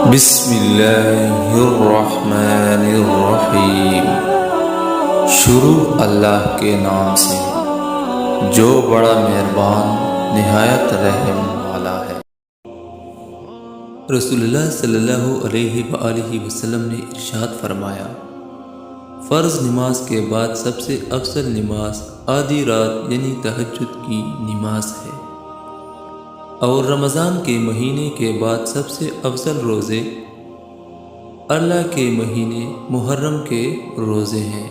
بسم اللہ الرحمن الرحیم۔ شروع اللہ کے نام سے جو بڑا مہربان نہایت رحم والا ہے۔ رسول اللہ صلی اللہ علیہ وآلہ وسلم نے ارشاد فرمایا، فرض نماز کے بعد سب سے افضل نماز آدھی رات یعنی تہجد کی نماز ہے، اور رمضان کے مہینے کے بعد سب سے افضل روزے اللہ کے مہینے محرم کے روزے ہیں۔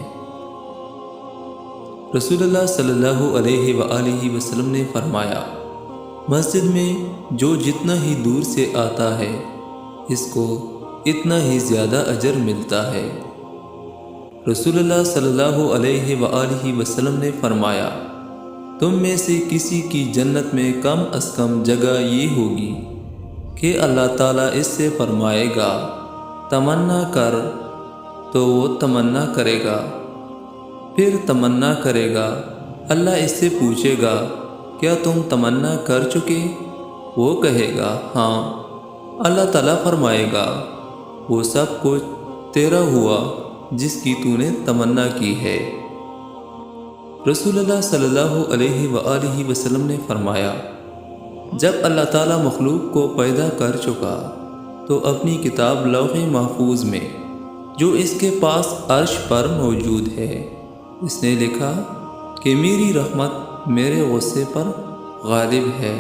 رسول اللہ صلی اللہ علیہ وآلہ وسلم نے فرمایا، مسجد میں جو جتنا ہی دور سے آتا ہے اس کو اتنا ہی زیادہ اجر ملتا ہے۔ رسول اللہ صلی اللہ علیہ وآلہ وسلم نے فرمایا، تم میں سے کسی کی جنت میں کم از کم جگہ یہ ہوگی کہ اللہ تعالیٰ اس سے فرمائے گا تمنا کر، تو وہ تمنا کرے گا، پھر تمنا کرے گا، اللہ اس سے پوچھے گا کیا تم تمنا کر چکے؟ وہ کہے گا ہاں۔ اللہ تعالیٰ فرمائے گا وہ سب کچھ تیرا ہوا جس کی تو نے تمنا کی ہے۔ رسول اللہ صلی اللہ علیہ وآلہ وسلم نے فرمایا، جب اللہ تعالیٰ مخلوق کو پیدا کر چکا تو اپنی کتاب لوح محفوظ میں جو اس کے پاس عرش پر موجود ہے اس نے لکھا کہ میری رحمت میرے غصے پر غالب ہے۔